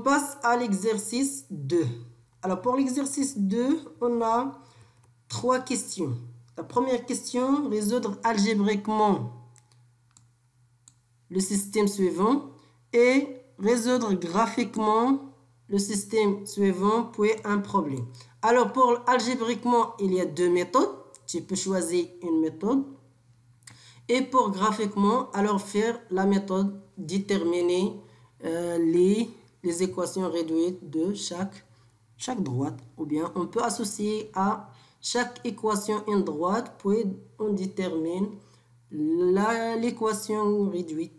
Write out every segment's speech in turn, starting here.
On passe à l'exercice 2. Alors pour l'exercice 2, on a 3 questions. La première question, résoudre algébriquement le système suivant et résoudre graphiquement le système suivant puis un problème. Alors pour algébriquement, il y a 2 méthodes. Tu peux choisir une méthode. Et pour graphiquement, alors faire la méthode déterminer les équations réduites de chaque droite. Ou bien on peut associer à chaque équation une droite, puis on détermine l'équation réduite.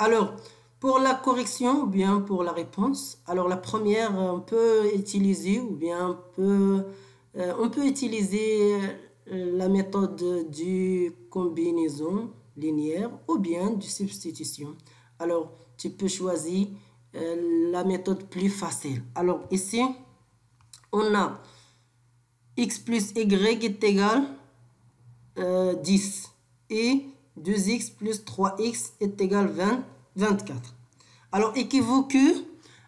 Alors, pour la correction ou bien pour la réponse, alors la première, on peut utiliser ou bien on peut utiliser la méthode du combinaison linéaire ou bien de substitution. Alors, tu peux choisir la méthode plus facile. Alors, ici, on a x plus y est égal 10 et 2x plus 3x est égal 24. Alors, équivoque.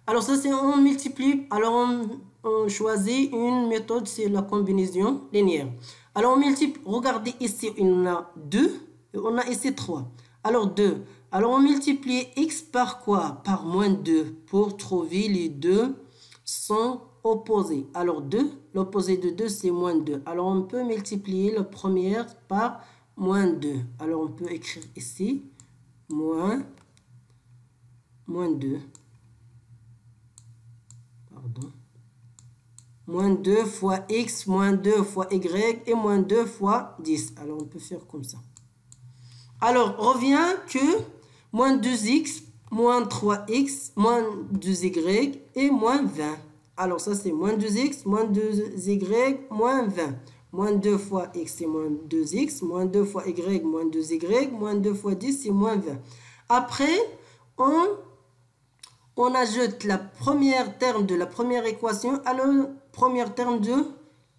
Alors, ça, c'est on multiplie. Alors, on choisit une méthode, c'est la combinaison linéaire. Alors, on multiplie. Regardez ici, on a 2 et on a ici 3. Alors, 2. Alors, on multiplie x par quoi? Par moins 2 pour trouver les deux sont opposés. Alors, 2, l'opposé de 2, c'est moins 2. Alors, on peut multiplier la première par moins 2. Alors, on peut écrire ici moins 2. Pardon. Moins 2 fois x, moins 2 fois y et moins 2 fois 10. Alors, on peut faire comme ça. Alors, revient que moins 2x, moins 3x, moins 2y et moins 20. Alors, ça, c'est moins 2x, moins 2y, moins 20. Moins 2 fois x, c'est moins 2x. Moins 2 fois y, moins 2y. Moins 2 fois 10, c'est moins 20. Après, on ajoute la première terme de la première équation à le premier terme de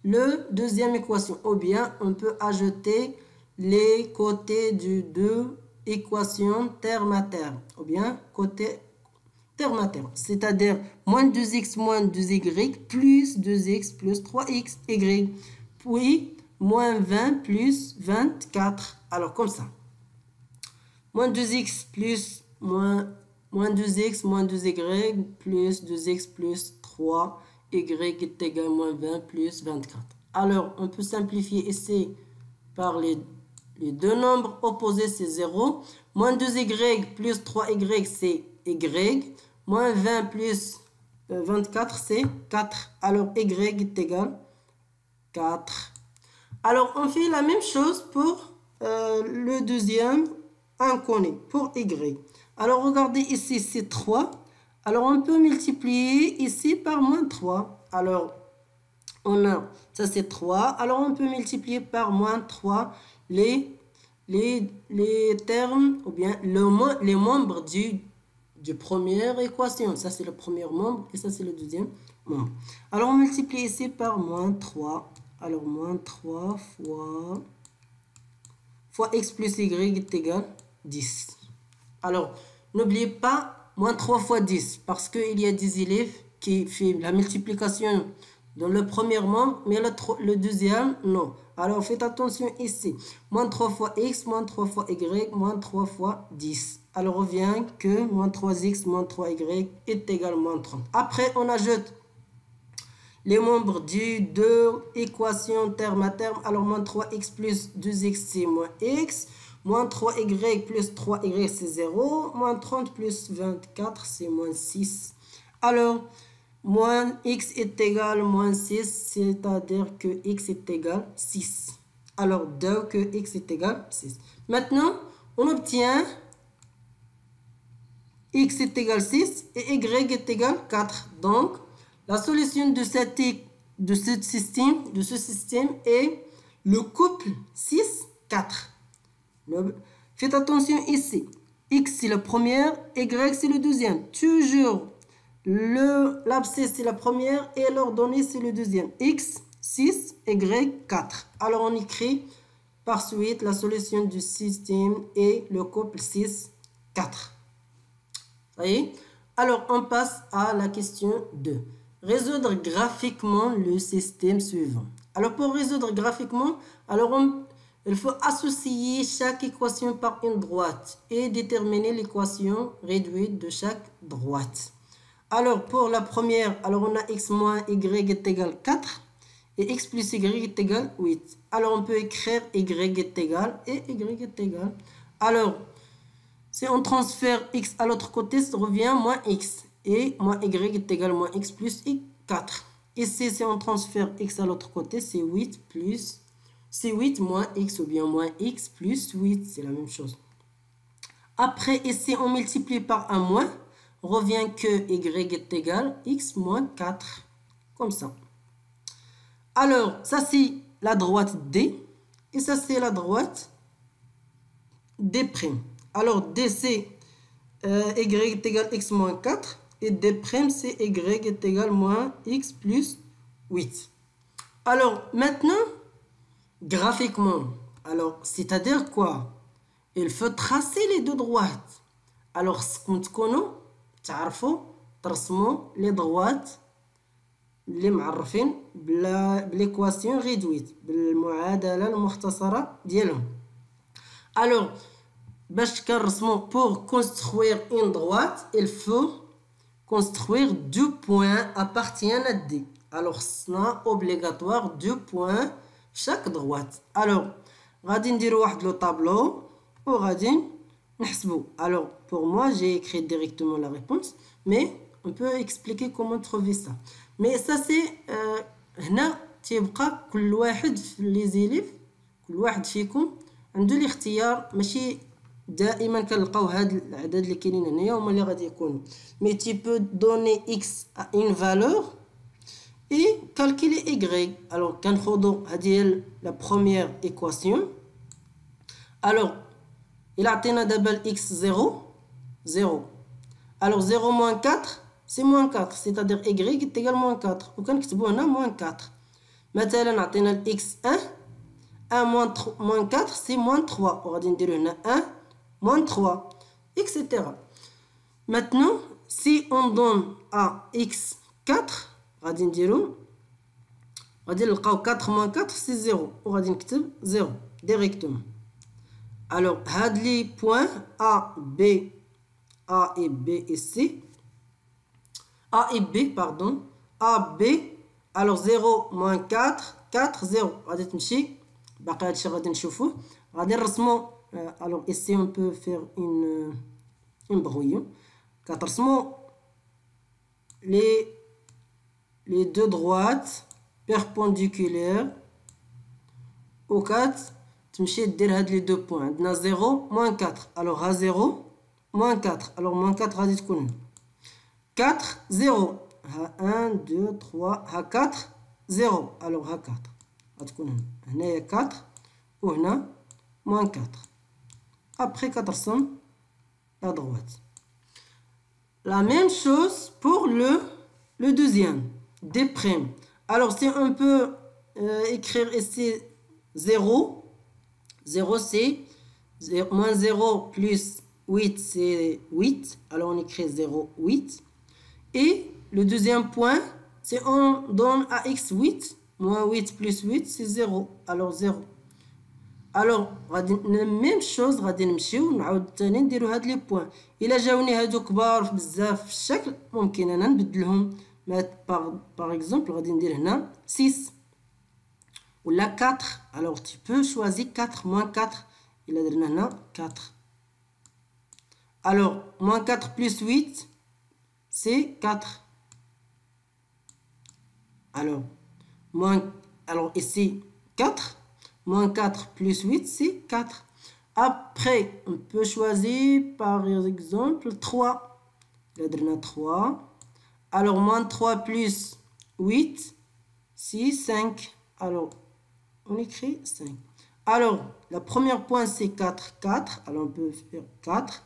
la deuxième équation. Ou bien, on peut ajouter les côtés de deux équations terme à terme. Ou bien, côté terme à terme. C'est-à-dire, moins 2x moins 2y plus 2x plus 3x, y. Puis, moins 20 plus 24. Alors, comme ça. Moins 2x plus moins 2x moins 2y plus 2x plus 3y est égal à moins 20 plus 24. Alors, on peut simplifier ici par les deux nombres opposés, c'est 0. Moins 2y plus 3y, c'est y. Moins 20 plus 24, c'est 4. Alors, y est égal à 4. Alors, on fait la même chose pour le deuxième inconnu, pour y. Alors, regardez ici, c'est 3. Alors, on peut multiplier ici par moins 3. Alors, on a, ça c'est 3. Alors, on peut multiplier par moins 3 les termes, ou bien les membres du première équation. Ça, c'est le premier membre et ça, c'est le deuxième membre. Alors, on multiplie ici par moins 3. Alors, moins 3 fois x plus y est égal à 10. Alors, n'oubliez pas moins 3 fois 10 parce qu'il y a des élèves qui font la multiplication dans le premier membre, mais le deuxième, non. Alors, faites attention ici. Moins 3 fois x, moins 3 fois y, moins 3 fois 10. Alors, revient que moins 3x, moins 3y est égal à moins 30. Après, on ajoute les membres de deux équations terme à terme. Alors, moins 3x plus 2x, c'est moins x. Moins 3y plus 3y, c'est 0. Moins 30 plus 24, c'est moins 6. Alors, moins x est égal à moins 6, c'est-à-dire que x est égal à 6. Alors, dès que x est égal à 6. Maintenant, on obtient x est égal à 6 et y est égal à 4. Donc, la solution de ce système est le couple 6, 4. Faites attention ici. X c'est la première, Y c'est le deuxième. Toujours l'abscisse c'est la première et l'ordonnée c'est le deuxième. X 6, Y 4. Alors on écrit par suite la solution du système est le couple 6, 4. Vous voyez? Alors, on passe à la question 2. Résoudre graphiquement le système suivant. Alors, pour résoudre graphiquement, il faut associer chaque équation par une droite et déterminer l'équation réduite de chaque droite. Alors, pour la première, on a x moins y est égal 4 et x plus y est égal 8. Alors, on peut écrire y est égal et y est égal. Alors, si on transfère x à l'autre côté, ça revient moins x. Et moins y est égal moins x plus 4. Ici, si on transfère x à l'autre côté, c'est 8 plus... C'est 8 moins x ou bien moins x plus 8. C'est la même chose. Après, ici, on multiplie par un moins. Revient que y est égal x moins 4. Comme ça. Alors, ça c'est la droite D. Et ça c'est la droite D'. Alors, D c'est y est égal x moins 4. Et D' c'est y est égal moins x plus 8. Alors, maintenant, graphiquement, alors, c'est-à-dire quoi? Il faut tracer les deux droites. Alors, ce qu'on connaît, تعرفوا ترسموا les droites اللي معرفين بالايكواسيون ريدويت بالمعادله المختصره ديالهم. Alors, باش كنرسموا pour construire une droite, il faut construire deux points appartiennent à D. Alors, c'est obligatoire deux points chaque droite. Alors, غادي نديروا واحد لو طابلو وغادي نحسبوا. Alors, pour moi, j'ai écrit directement la réponse, mais on peut expliquer comment trouver ça. Mais ça, c'est هنا تيبقى كل واحد في لي زيليف كل واحد فيكم عنده الاختيار. ماشي دائما كنلقاو هاد الأعداد اللي كاينين هنايا هما اللي غادي يكونوا. Mais tu peux donner x à une valeur et calculer y. Alors, كنخوضوا هذه la première équation. Alors, il a atteint d'abord x 0, 0. Alors 0 moins 4, c'est moins 4. C'est-à-dire y est égal moins 4. Ou quand on a moins 4. Maintenant, on a atteint x 1. 1 moins 4, c'est moins 3. On va dire 1 moins 3, etc. Maintenant, si on donne à x 4, on va dire 4 moins 4, c'est 0. On va dire 0 directement. Alors, les points A et B et C. A et B, pardon. A, B. Alors, 0, moins 4, 4, 0. غادي تمشي. باقي هادشي غادي نشوفوه. غادي نرسمو. Alors, ici, on peut faire une brouillon. كترسمو les deux droites perpendiculaires au 4. تمشي دير هاد لي دو بوين. عندنا 0 moins 4. Alors ها 0 moins 4. Alors moins 4 غادي تكون 4 0. ها 1 2 3. ها 4 0. Alors ها 4 غتكون هنايا 4 وهنا moins 4. Après كترسم la droite. La même chose pour le deuxième D'. Alors si on peut écrire ici 0. 0 c'est moins 0 plus 8 c'est 8. Alors on écrit 0, 8. Et le deuxième point, c'est on donne à x 8. Moins 8 plus 8 c'est 0. Alors 0. Alors la même chose غادي نمشيو نعاود ثاني نديرو هاد لي بوين. الا جاوني هادو كبار بزاف في الشكل ممكن انا نبدلهم. Par exemple غادي ندير هنا 6 ou la 4. Alors tu peux choisir 4 moins 4. Il a درنا 4. Alors moins 4 plus 8 c'est 4. Alors ici 4. Moins 4 plus 8 c'est 4. Après on peut choisir par exemple 3. Il a درنا 3. Alors moins 3 plus 8 c'est 5. Alors on écrit 5. Alors, la première point, c'est 4, 4. Alors, on peut faire 4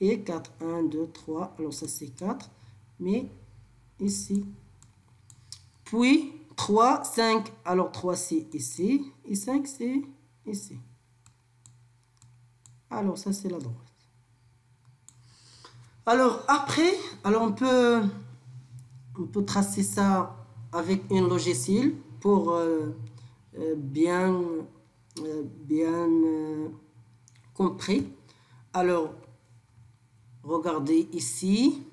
et 4. 1, 2, 3. Alors, ça, c'est 4. Mais ici. Puis, 3, 5. Alors, 3, c'est ici. Et 5, c'est ici. Alors, ça, c'est la droite. Alors après, on peut tracer ça avec un logiciel pour bien compris. Alors, regardez ici.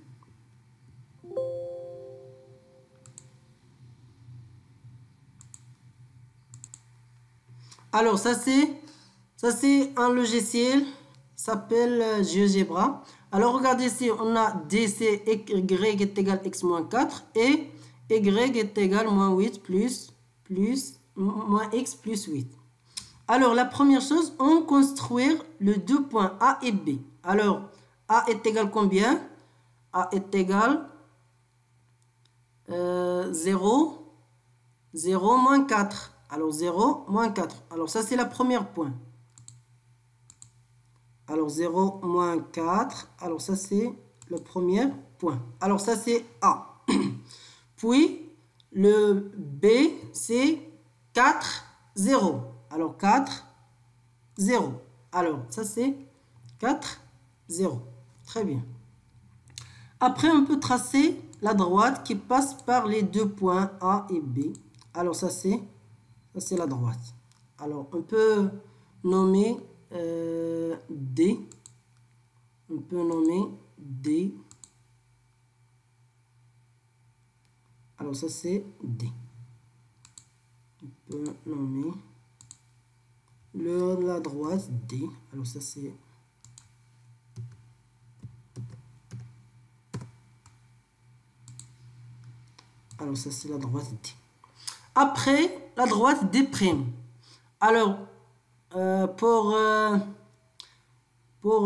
Alors, ça c'est un logiciel, s'appelle GeoGebra. Alors, regardez ici, on a DC y est égal x moins 4 et y est égal moins 8 moins x plus 8. Alors, la première chose, on construire les deux points A et B. Alors, A est égal combien? A est égal 0, 0 moins 4. Alors, 0 moins 4. Alors, ça, c'est le premier point. Alors, 0 moins 4. Alors, ça, c'est le premier point. Alors, ça, c'est A. Puis, le B, c'est 4, 0. Alors, 4, 0. Alors, ça, c'est 4, 0. Très bien. Après, on peut tracer la droite qui passe par les deux points A et B. Alors, ça, c'est la droite. Alors, on peut nommer D. On peut nommer D. Alors, ça, c'est D. On peut nommer la droite D. Alors, ça, c'est... Alors, ça, c'est la droite D. Après, la droite D'. Alors, pour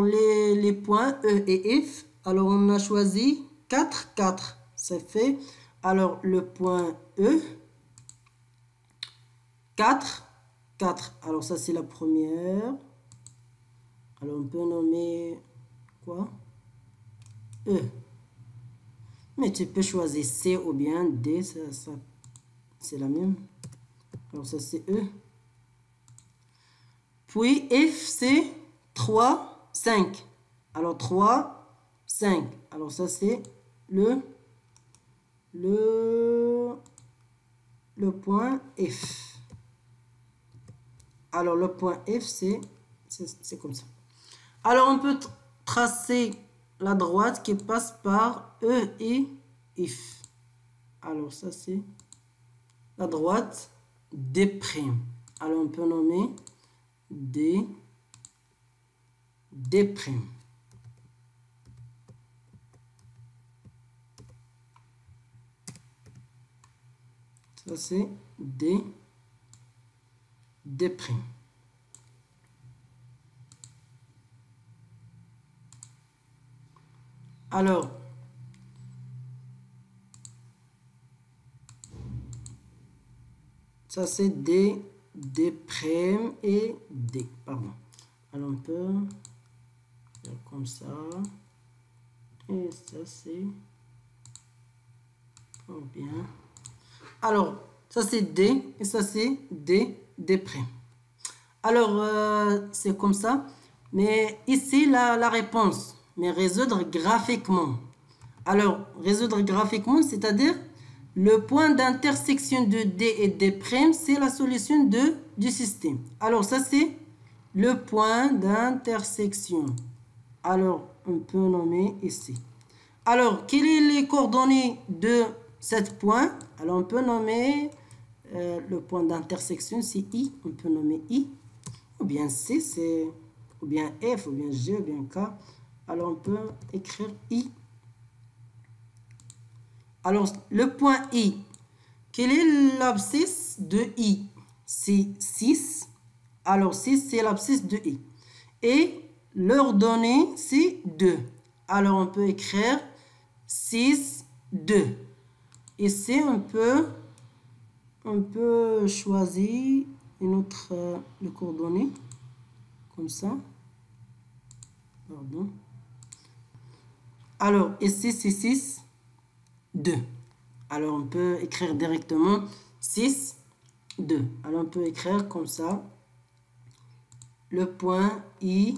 les points E et F, alors on a choisi 4, 4. C'est fait. Alors, le point E, 4, 4. Alors, ça, c'est la première. Alors, on peut nommer quoi? E. Mais tu peux choisir C ou bien D, ça c'est la même. Alors, ça, c'est E. Puis, F, c'est 3, 5. Alors, 3, 5. Alors, ça, c'est le point F. Alors, le point F, c'est comme ça. Alors, on peut tracer la droite qui passe par E et F. Alors, ça, c'est la droite D'. Alors, on peut nommer D'. Ça, c'est D'. Alors, ça c'est D', D' et D. Pardon. Alors, on peut faire comme ça. Et ça c'est... Oh bien. Alors, ça c'est D et ça c'est D'. Alors, c'est comme ça. Mais ici, la réponse. Mais résoudre graphiquement. Alors, résoudre graphiquement, c'est-à-dire le point d'intersection de D et D', c'est la solution du système. Alors, ça, c'est le point d'intersection. Alors, on peut nommer ici. Alors, quelles sont les coordonnées de ce point? Alors, on peut nommer le point d'intersection, c'est I. On peut nommer I. Ou bien C, c'est... Ou bien F, ou bien G, ou bien K. Alors, on peut écrire I. Alors, le point I, quel est l'abscisse de I? C'est 6. Alors, 6, c'est l'abscisse de I. Et l'ordonnée, c'est 2. Alors, on peut écrire 6, 2. Ici, on peut choisir une autre coordonnée. Comme ça. Pardon. Alors, ici, c'est 6. 2. Alors, on peut écrire directement 6, 2. Alors, on peut écrire comme ça. Le point I,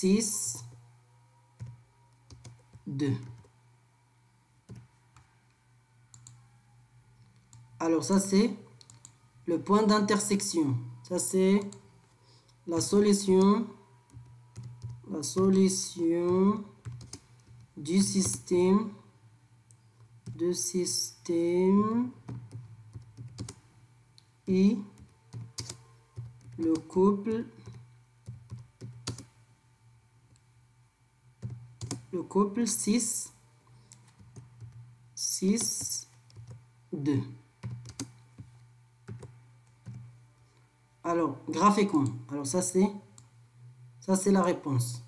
6, 2. Alors ça c'est le point d'intersection. Ça c'est la solution du système et le couple couple 6, 2. Alors, graphiquement, alors ça c'est la réponse.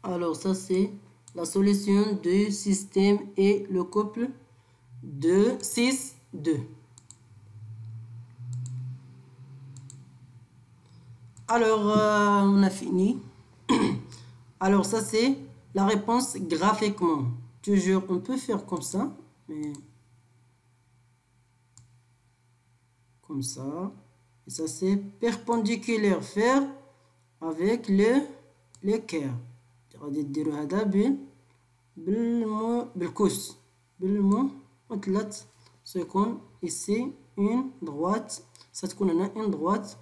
Alors, ça c'est la solution du système et le couple de 6, 2. Alors, on a fini. Alors, ça c'est la réponse graphiquement. Toujours, on peut faire comme ça, mais comme ça. Et ça c'est perpendiculaire. Faire avec l'équerre. غادي ديرو هذا بالكوس بالمثلث سيكون ici une droite ستكون هنا une droite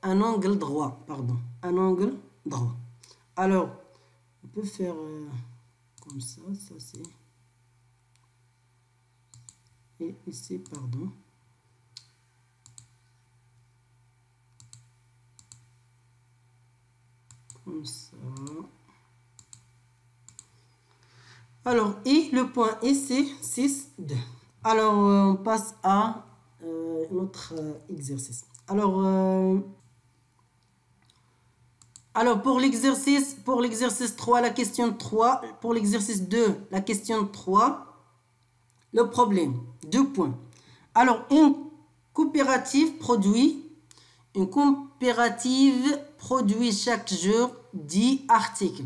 un angle droit, pardon, un angle droit. Alors on peut faire comme ça, ça c'est, et ici pardon, comme ça. Alors, et le point ici, 6, 2. Alors, on passe à notre exercice. Alors, pour l'exercice 3, la question 3, pour l'exercice 2, la question 3, le problème, 2 points. Alors, une coopérative produit chaque jour 10 articles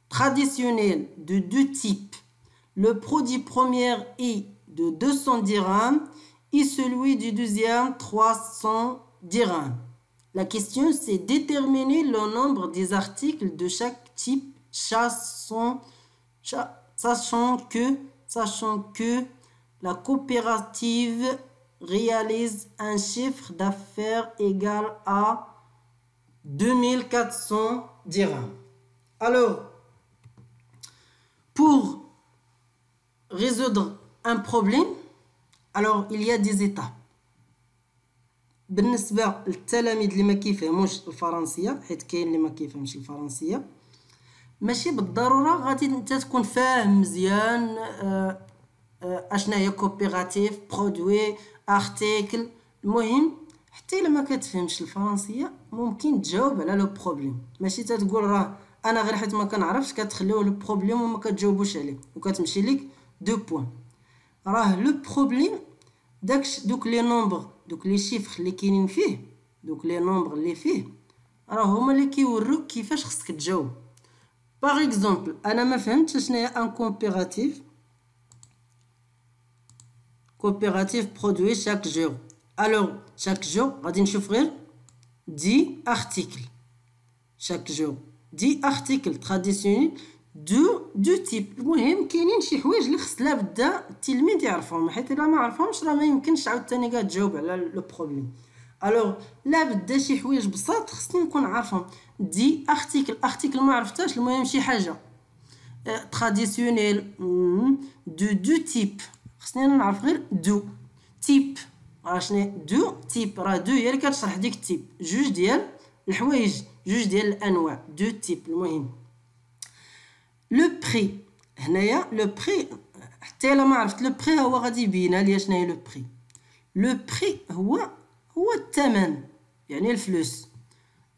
traditionnels de 2 types. Le produit premier est de 200 dirhams et celui du deuxième 300 dirhams. La question c'est déterminer le nombre des articles de chaque type, sachant que la coopérative réalise un chiffre d'affaires égal à 2400 dirhams. Alors, pour résoudre un problème, alors il y a des étapes. بالنسبة للتلاميذ اللي ما كيفهموش الفرنسية، حيت كاين اللي ما كيفهمش الفرنسية، ماشي بالضرورة غادي انت تكون فاهم مزيان اشنا هي كوبيراتيف برودوي ارتيكل. المهم حتى الا ما كتفهمش الفرنسيه ممكن تجاوب على لو بروبليم، ماشي تتقول راه انا غير حيت ما كنعرفش كتخليوه لو بروبليم وما كتجاوبوش عليه وكتمشي ليك 2 بوين. راه لو بروبليم دوك لي نومبر، دوك لي شيفر اللي كاينين فيه، دوك لي نومبر اللي فيه راه هما اللي كيوروك كيفاش خصك تجاوب. باغ اكزومبل انا ما فهمتش شنو هي ان coopérative produit chaque jour. Alors, chaque jour, غادي نشوف غير 10 articles. Chaque jour, 10 articles traditionnels دو تيب. المهم كاينين شي حوايج اللي خص لابد التلميذ يعرفهم، حيت الا ما عرفهمش راه ما يمكنش عاوتاني كاع تجاوب على لو بروبليم. الوغ لابد شي حوايج بساط خصني نكون عارفهم. 10 ارتيكل ما عرفتهاش، المهم شي حاجه تراديسيونيل دو تيب، خصني انا نعرف غير دو تيب. راه شنو دو تيب؟ راه دو هي اللي كتشرح ديك التيب، جوج ديال الحوايج، جوج ديال الانواع، دو تيب. المهم لو بري، هنايا لو بري حتى الا ما عرفت لو بري هو غادي يبين لي شنو هي لو بري. لو بري هو الثمن، يعني الفلوس.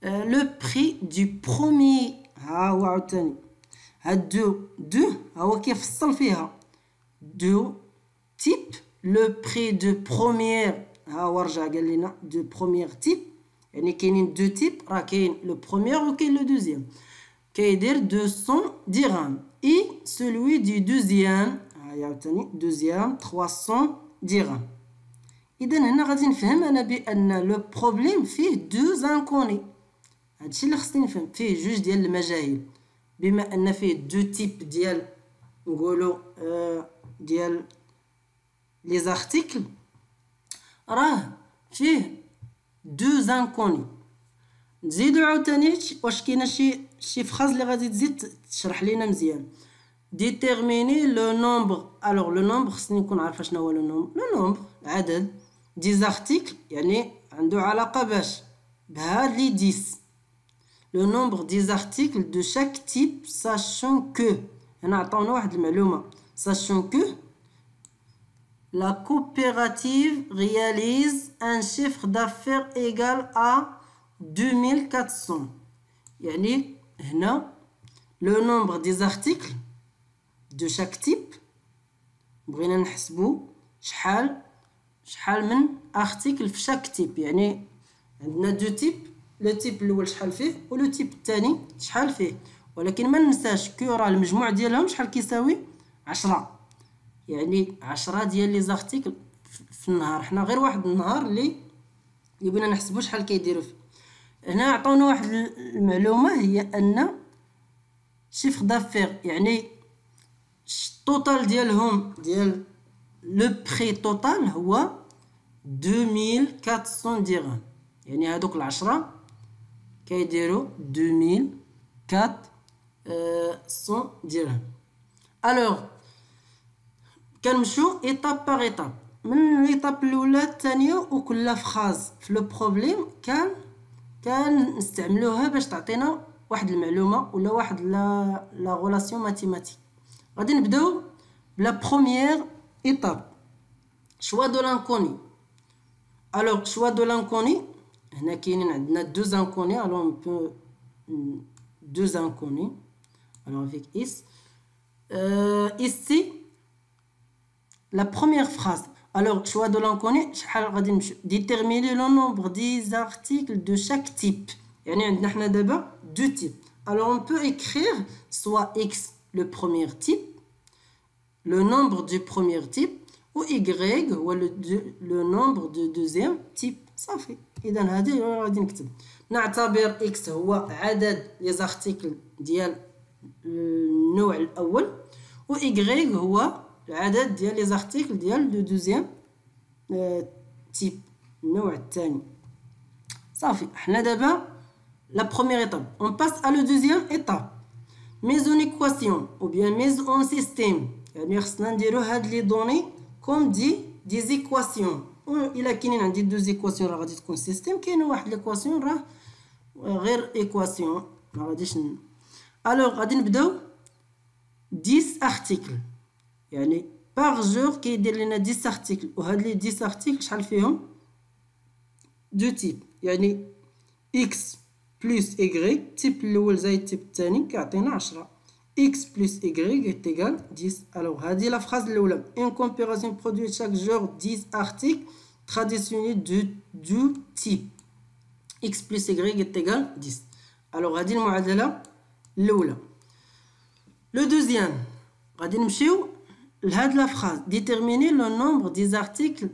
لو بري دو بروميي، ها هو عاوتاني هاد دو هو كيفصل فيها دو تيب. لو بري دو بروميير ها هو رجع قال لنا دو بروميير تيب، يعني كاينين 2 تيب، راه كاين لو بروميير وكاين لو دوزيام. كيدير 200 درهم. Et celui du deuxième deuxième 300 درهم. إذا هنا غادي نفهم أنا بأن لو بروبليم فيه دو انكوني. هادشي اللي خصني نفهم، فيه جوج ديال المجاهيل. بما أن فيه دو تيب ديال نقولو ديال لي زارتيكل، راه فيه دو انكوني. نزيدو عاوتاني واش كاينه شي فراز اللي غادي تزيد تشرح لينا مزيان. ديتيرميني لو نومبر. الوغ لو نومبر خصني نكون عارفه شنو هو لو نومبر. لو نومبر العدد دي زارتيكل، يعني عنده علاقه باش بهاد لي 10. لو نومبر دي زارتيكل دو شاك تيب ساشون كو. هنا عطاونا واحد المعلومه، ساشون كو la coopérative réalise un chiffre d'affaires égal à 2400. يعني هنا le nombre des articles de chaque type بغينا نحسبو شحال من ارتيكل في شاك تيب. يعني عندنا دو تيب، لو تيب الاول شحال فيه ولو تيب الثاني شحال فيه، ولكن ما ننساش كو راه المجموع ديالهم شحال كيساوي 10. يعني 10 ديال لي زارتيكل في النهار. حنا غير واحد النهار اللي بغينا نحسبو شحال كيديروا فيه. هنا عطاونا واحد المعلومه هي ان شيفر دافير، يعني التوتال ديالهم ديال لو بري توتال هو 2400 درهم. يعني هادوك العشرة كيديروا 2400 درهم. الوغ كنمشيو ايطاب باغ ايطاب، من ليطاب الاولى الثانيه، وكل فراز في لو بروبليم كان نستعملوها باش تعطينا واحد المعلومه ولا واحد لا غولاسيون ماتيماتيك. غادي نبداو بلا بروميير ايطاب، شوا دو لانكوني. الوغ شوا دو لانكوني، هنا كاينين عندنا دو انكوني. الوغ اون بو دو انكوني. الوغ افيك ici la première phrase. Alors choix de l'inconnu شحال غادي نمشيو. déterminer le nombre des articles de chaque type. يعني عندنا حنا دابا دو types. Alors on peut écrire soit x le premier type, le nombre du premier type, ou y هو le nombre du deuxième type. صافي. اذا هذه غادي نكتب، نعتبر x هو عدد لي زارتيكل ديال النوع الاول، و y هو العدد ديال لي زارتيكل ديال لو دوزيام تيب، النوع الثاني. صافي. حنا دابا لا بروميير ايطاب. اون باس ا لو دوزيام ايطاب. ميز اون ايكواسيون او بيان ميز اون سيستيم. يعني خصنا نديرو هاد لي دوني كوم دي زيكواسيون. الا كاينين عندي دو زيكواسيون راه غادي تكون سيستيم، كاينه واحد ليكواسيون راه غير ايكواسيون ما غاديش الوغ غادي نبداو 10 ارتيكل. يعني باغ جور كيدير لنا 10 ارتيكل، وهاد لي 10 ارتيكل شحال فيهم دو تيب. يعني اكس بلس ايغريك، تيب الاول زائد تيب الثاني كيعطينا 10. اكس بلس ايغريك ايتيغال 10. الوغ هادي لا فراز الاولى. اون كومبيراسيون برودوي chaque jour 10 articles traditionnels du type x plus y égal 10. الوغ هادي المعادله الاولى. لو دوزيام غادي نمشيو لهاد لا فراز. déterminer le nombre des articles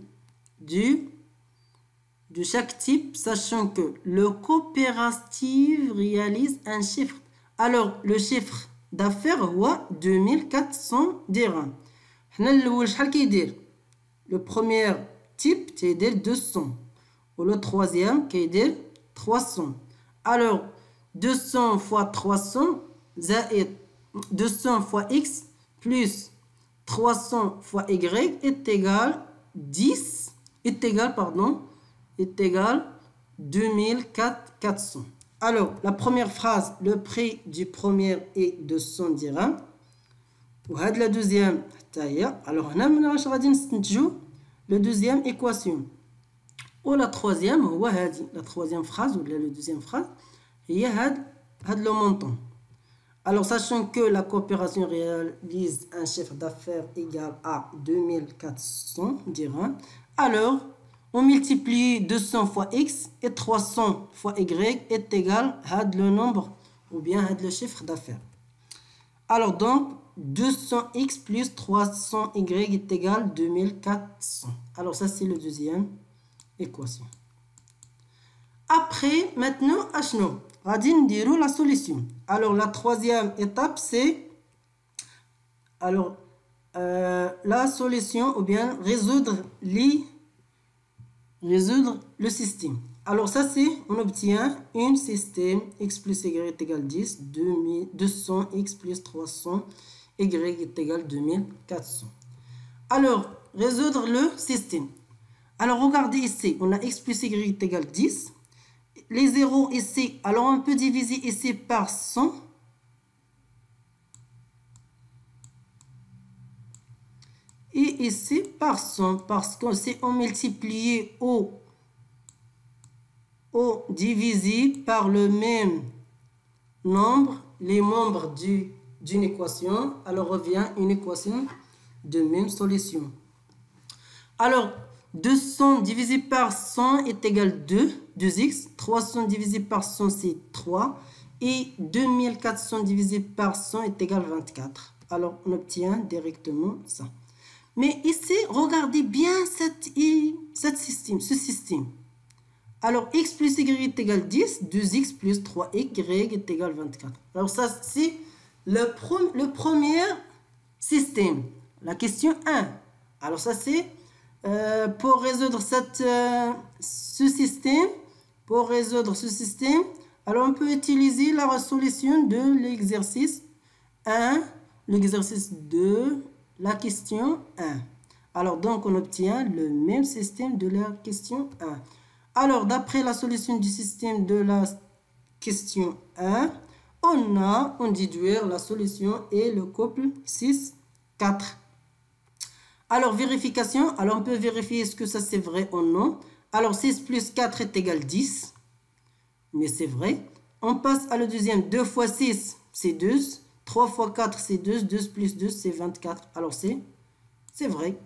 de chaque type sachant que le coopérative réalise un chiffre. Alors le chiffre d'affaires هو 2400 درهم. حنا الاول شحال كيدير؟ le premier type كيدير 200 و le troisième كيدير 300. alors 200 fois 300 زائد 200 fois x plus 300 fois y est égal 10 est égal 2400. Alors la première phrase, le prix du premier est 200 dirhams. وهاد la deuxième حتى هي. alors هنا من واش غادي نستنتجو le deuxième équation. و la troisième هو هادي la troisième phrase ولا le deuxième phrase هي هاد le montant. Alors, sachant que la coopération réalise un chiffre d'affaires égal à 2400 dirhams, alors on multiplie 200 fois x et 300 fois y est égal à le nombre ou bien le chiffre d'affaires. Alors donc 200x plus 300y est égal à 2400. Alors ça c'est la deuxième équation. Après, maintenant, nous allons la solution. Alors la troisième étape c'est la solution ou bien résoudre le système. Alors ça c'est, on obtient un système x plus y est égal à 10, 200x plus 300y est égal à 2400. Alors, résoudre le système. Alors regardez ici, on a x plus y est égal à 10. Les zéros ici, alors on peut diviser ici par 100. Et ici par 100, parce que si on multiplie au divisé par le même nombre, les membres d'une équation, alors revient une équation de même solution. Alors, 200 divisé par 100 est égal à 2x. 300 divisé par 100 c'est 3. Et 2400 divisé par 100 est égal à 24. Alors, on obtient directement ça. Mais ici, regardez bien ce système. Alors, x plus y est égal à 10, 2x plus 3y est égal à 24. Alors, ça, c'est le premier système. La question 1. Alors, ça, c'est pour résoudre ce système. Alors, on peut utiliser la solution de l'exercice 1, l'exercice 2, la question 1. Alors, donc, on obtient le même système de la question 1. Alors, d'après la solution du système de la question 1, on déduire la solution et le couple 6, 4. Alors, vérification. Alors, on peut vérifier est-ce que ça c'est vrai ou non. Alors, 6 plus 4 est égal à 10. Mais c'est vrai. On passe à le deuxième. 2 fois 6, c'est 12. 3 fois 4, c'est 12. 12 plus 12, c'est 24. Alors, c'est vrai.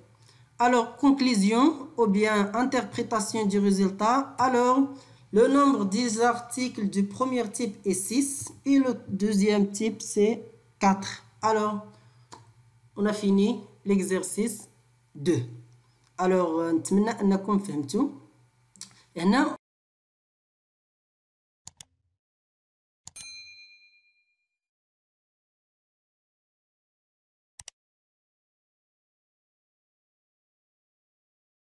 Alors, conclusion ou bien interprétation du résultat. Alors, le nombre des articles du premier type est 6 et le deuxième type c'est 4. Alors, on a fini l'exercice 2. Alors, نتمنى أنكم فهمتوا. هنا